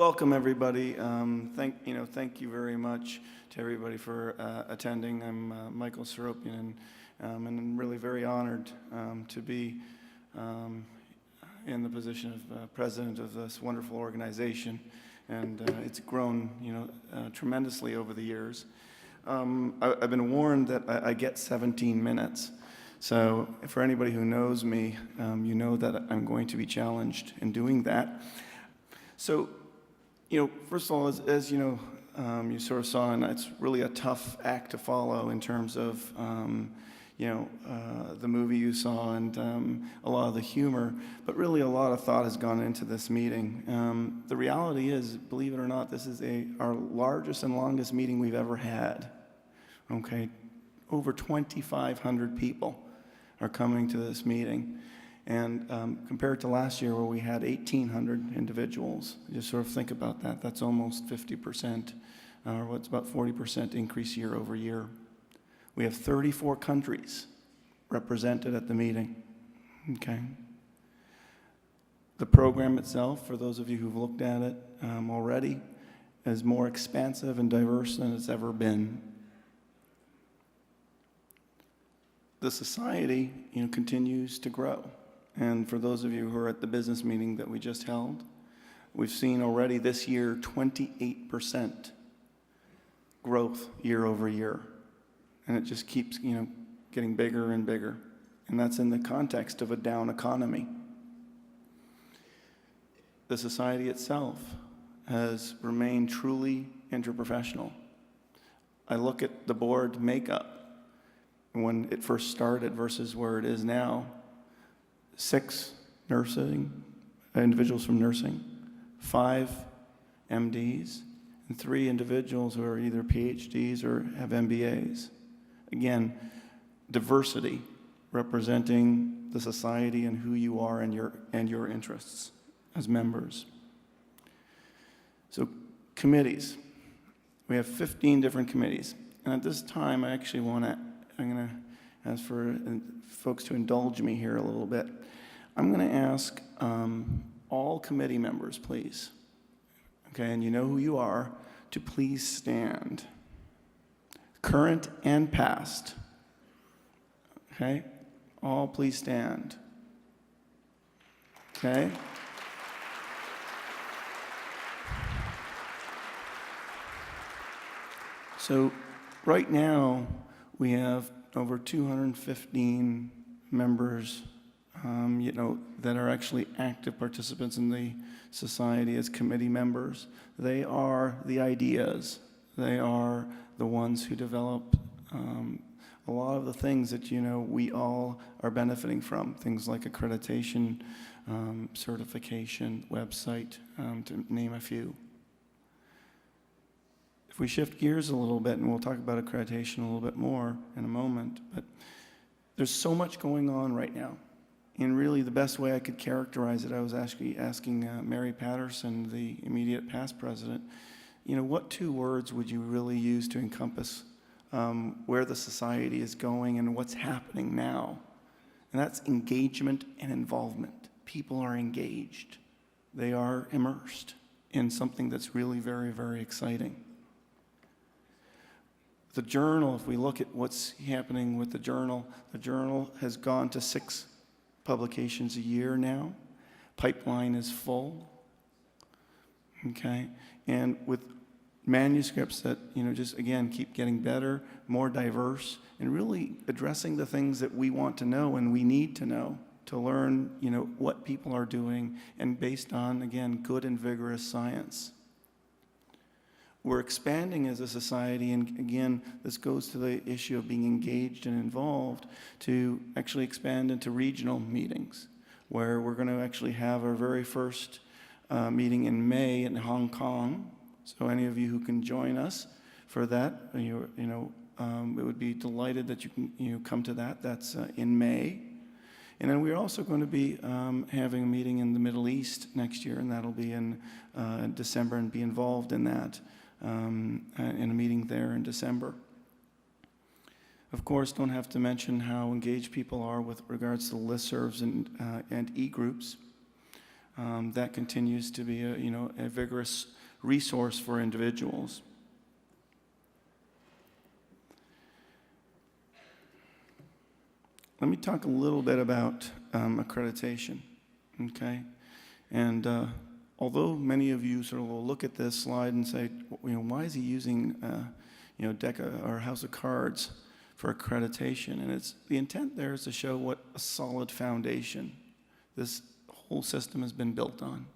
welcome everybody. Thank you very much to everybody for attending. I'm Michael Seropian, and I'm really very honored to be in the position of president of this wonderful organization, and it's grown, tremendously over the years. I've been warned that I get 17 minutes. So for anybody who knows me, you know that I'm going to be challenged in doing that. So, first of all, as you know, you sort of saw, and it's really a tough act to follow in terms of, the movie you saw and a lot of the humor, but really a lot of thought has gone into this meeting. The reality is, believe it or not, this is our largest and longest meeting we've ever had. Okay, over 2,500 people are coming to this meeting. And compared to last year where we had 1,800 individuals, just sort of think about that. That's almost 50%, or what's about 40% increase year over year. We have 34 countries represented at the meeting, okay? The program itself, for those of you who've looked at it already, is more expansive and diverse than it's ever been. The society, continues to grow. And for those of you who are at the business meeting that we just held, we've seen already this year 28% growth year over year. And it just keeps, getting bigger and bigger. And that's in the context of a down economy. The society itself has remained truly interprofessional. I look at the board makeup when it first started versus where it is now. 6 individuals from nursing, 5 MDs, and 3 individuals who are either PhDs or have MBAs. Again, diversity representing the society and who you are and your interests as members. So committees. We have 15 different committees. And at this time, I'm going to ask for folks to indulge me here a little bit. I'm going to ask all committee members, please, okay, and you know who you are, to please stand. Current and past, okay? All please stand, okay? So right now, we have over 215 members, that are actually active participants in the society as committee members. They are the ideas. They are the ones who develop a lot of the things that, we all are benefiting from. Things like accreditation, certification, website, to name a few. If we shift gears a little bit, and we'll talk about accreditation a little bit more in a moment, but there's so much going on right now. And really the best way I could characterize it, I was actually asking Mary Patterson, the immediate past president, what 2 words would you really use to encompass where the society is going and what's happening now? And that's engagement and involvement. People are engaged. They are immersed in something that's really very, very exciting. The journal, if we look at what's happening with the journal has gone to 6 publications a year now. Pipeline is full, okay? And with manuscripts that, just again, keep getting better, more diverse, and really addressing the things that we want to know and we need to know to learn, what people are doing, and based on, again, good and vigorous science. We're expanding as a society, and again, this goes to the issue of being engaged and involved, to actually expand into regional meetings, where we're going to actually have our very first meeting in May in Hong Kong. So any of you who can join us for that, it would be delighted that you can come to that. That's in May. And then we're also going to be having a meeting in the Middle East next year, and that'll be in December, and be involved in that. In a meeting there in December. Of course, don't have to mention how engaged people are with regards to listservs and e-groups. that continues to be a vigorous resource for individuals. Let me talk a little bit about accreditation, okay? And although many of you sort of will look at this slide and say, why is he using, DECA or House of Cards for accreditation? And the intent there is to show what a solid foundation this whole system has been built on,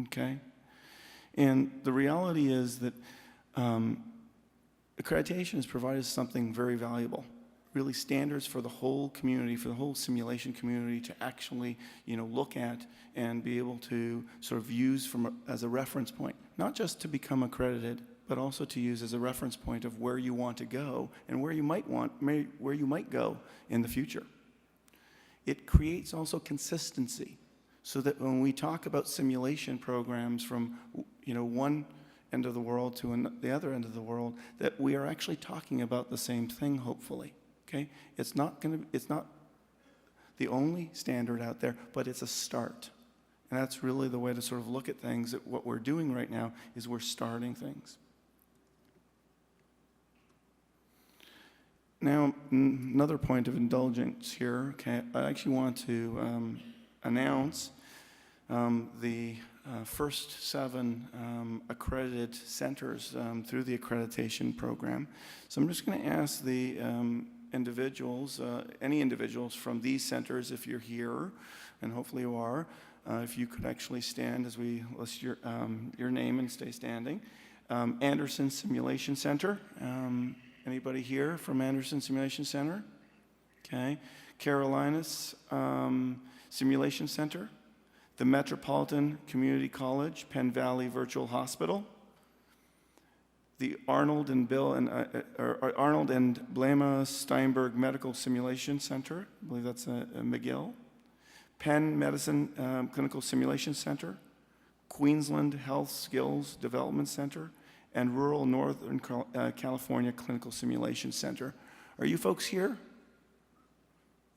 okay? And the reality is that accreditation has provided something very valuable, really standards for the whole community, for the whole simulation community to actually, look at and be able to sort of use as a reference point, not just to become accredited, but also to use as a reference point of where you want to go and where you might go in the future. It creates also consistency, so that when we talk about simulation programs from, one end of the world to the other end of the world, that we are actually talking about the same thing, hopefully. Okay, it's not the only standard out there, but it's a start. And that's really the way to sort of look at things, that what we're doing right now is we're starting things. Now, another point of indulgence here, okay, I actually want to announce the first 7 accredited centers through the accreditation program. So I'm just going to ask the individuals, any individuals from these centers, if you're here, and hopefully you are, if you could actually stand as we list your name and stay standing. Anderson Simulation Center. Anybody here from Anderson Simulation Center? Okay. Carolinas Simulation Center. The Metropolitan Community College, Penn Valley Virtual Hospital. The Arnold and Blema Steinberg Medical Simulation Center, I believe that's McGill. Penn Medicine Clinical Simulation Center, Queensland Health Skills Development Center, and Rural Northern California Clinical Simulation Center. Are you folks here?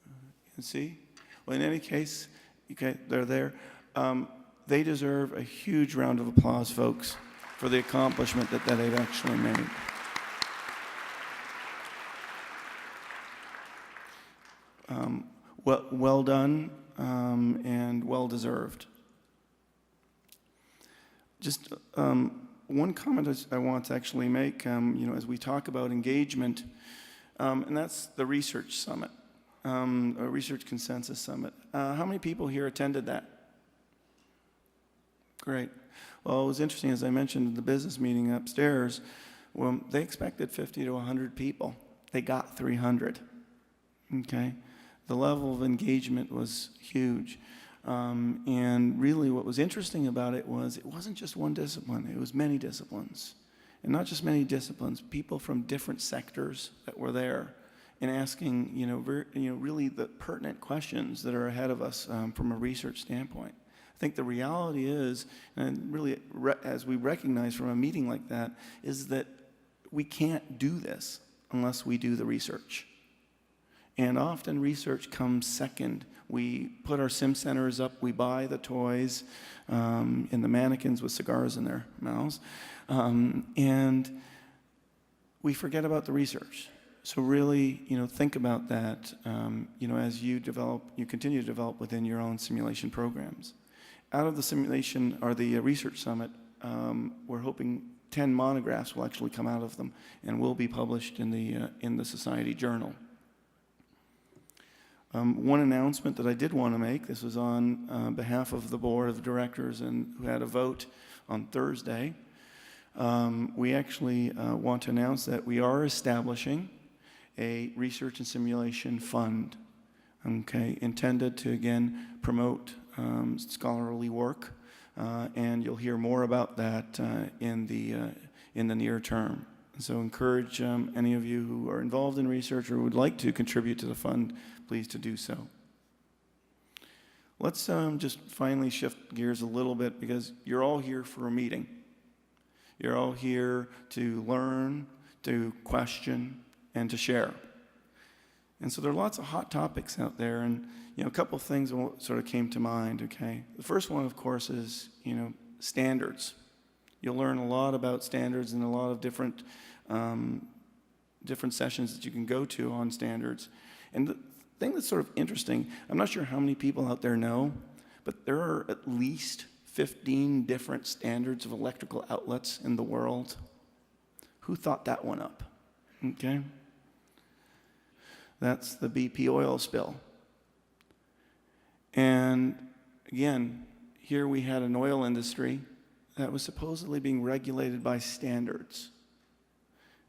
You can see? Well, in any case, okay, they're there. They deserve a huge round of applause, folks, for the accomplishment that they've actually made. Well done and well deserved. Just one comment I want to actually make, as we talk about engagement, and that's the Research Summit, a Research Consensus Summit. How many people here attended that? Great. Well, it was interesting, as I mentioned in the business meeting upstairs, well, they expected 50 to 100 people. They got 300, okay? The level of engagement was huge. And really what was interesting about it wasn't just one discipline, it was many disciplines. And not just many disciplines, people from different sectors that were there and asking, really the pertinent questions that are ahead of us from a research standpoint. I think the reality is, and really as we recognize from a meeting like that, is that we can't do this unless we do the research. And often research comes second. We put our sim centers up, we buy the toys and the mannequins with cigars in their mouths, and we forget about the research. So really, think about that, as you continue to develop within your own simulation programs. Out of the simulation, or the Research Summit, we're hoping 10 monographs will actually come out of them and will be published in the Society Journal. One announcement that I did want to make, this was on behalf of the Board of Directors and who had a vote on Thursday. We actually want to announce that we are establishing a research and simulation fund, okay, intended to, again, promote scholarly work, and you'll hear more about that in the near term. So encourage any of you who are involved in research or would like to contribute to the fund, please to do so. Let's just finally shift gears a little bit, because you're all here for a meeting. You're all here to learn, to question, and to share. And so there are lots of hot topics out there, and a couple of things sort of came to mind, okay? The first one, of course, is, standards. You'll learn a lot about standards and a lot of different sessions that you can go to on standards. And the thing that's sort of interesting, I'm not sure how many people out there know, but there are at least 15 different standards of electrical outlets in the world. Who thought that one up? Okay. That's the BP oil spill. And again, here we had an oil industry that was supposedly being regulated by standards.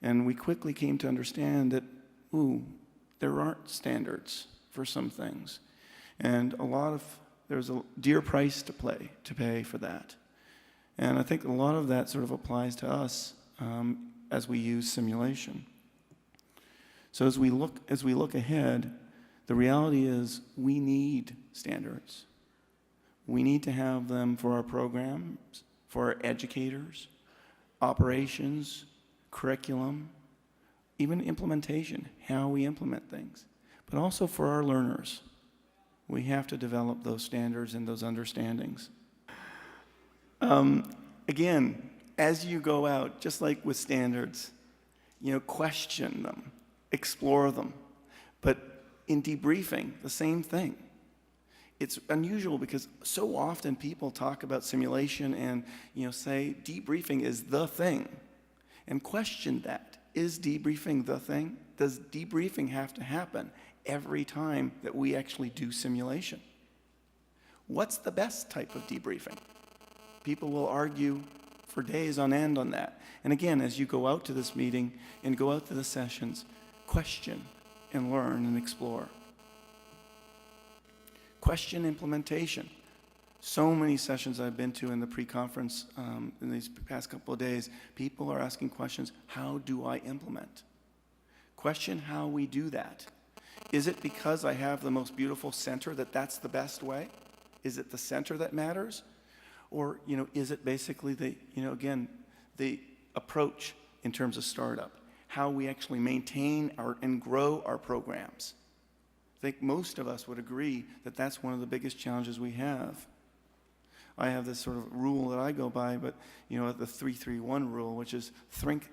And we quickly came to understand that, there aren't standards for some things. And there's a dear price to pay for that. And I think a lot of that sort of applies to us as we use simulation. So as we look ahead, the reality is we need standards. We need to have them for our programs, for our educators, operations, curriculum, even implementation, how we implement things, but also for our learners. We have to develop those standards and those understandings. Again, as you go out, just like with standards, question them. Explore them. But in debriefing, the same thing. It's unusual because so often people talk about simulation and say debriefing is the thing. And question that. Is debriefing the thing? Does debriefing have to happen every time that we actually do simulation? What's the best type of debriefing? People will argue for days on end on that. And again, as you go out to this meeting and go out to the sessions, question and learn and explore. Question implementation. So many sessions I've been to in the pre-conference in these past couple of days, people are asking questions, how do I implement? Question how we do that. Is it because I have the most beautiful center that's the best way? Is it the center that matters? Or, is it basically the approach in terms of startup? How we actually maintain and grow our programs. I think most of us would agree that that's one of the biggest challenges we have. I have this sort of rule that I go by, but the 3-3-1 rule, which is think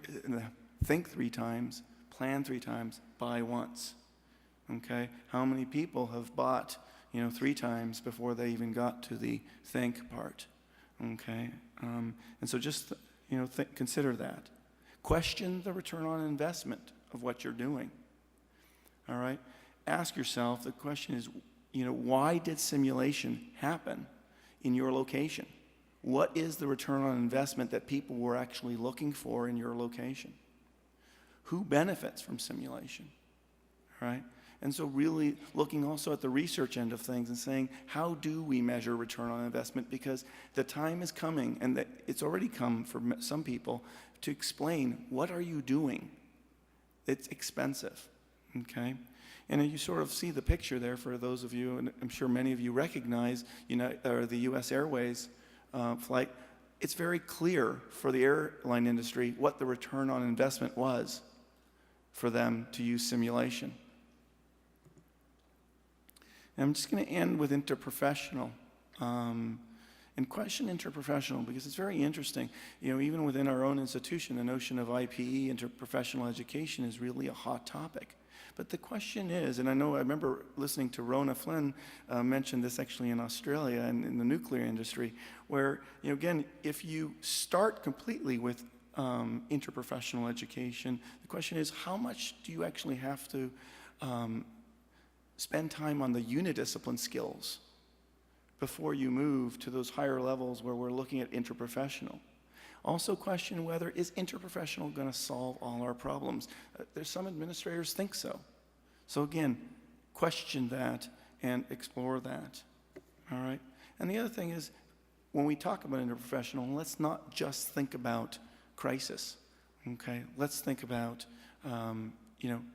3 times, plan 3 times, buy once. Okay? How many people have bought 3 times before they even got to the think part? Okay? And so just consider that. Question the return on investment of what you're doing. All right? Ask yourself, the question is, why did simulation happen in your location? What is the return on investment that people were actually looking for in your location? Who benefits from simulation? All right? And so really looking also at the research end of things and saying, how do we measure return on investment? Because the time is coming, and it's already come for some people, to explain, what are you doing? It's expensive, okay? And you sort of see the picture there for those of you, and I'm sure many of you recognize, the U.S. Airways flight. It's very clear for the airline industry what the return on investment was for them to use simulation. And I'm just going to end with interprofessional. And question interprofessional, because it's very interesting. Even within our own institution, the notion of IPE, interprofessional education, is really a hot topic. But the question is, and I remember listening to Rona Flynn mention this actually in Australia and in the nuclear industry, where, again, if you start completely with interprofessional education, the question is, how much do you actually have to spend time on the unidiscipline skills before you move to those higher levels where we're looking at interprofessional? Also question whether is interprofessional going to solve all our problems. There's some administrators think so. So again, question that and explore that. All right? And the other thing is, when we talk about interprofessional, let's not just think about crisis. Okay? Let's think about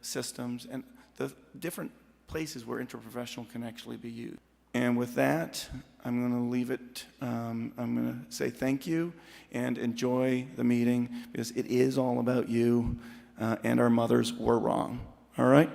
systems and the different places where interprofessional can actually be used. And with that, I'm going to leave it. I'm going to say thank you and enjoy the meeting, because it is all about you, and our mothers were wrong. All right?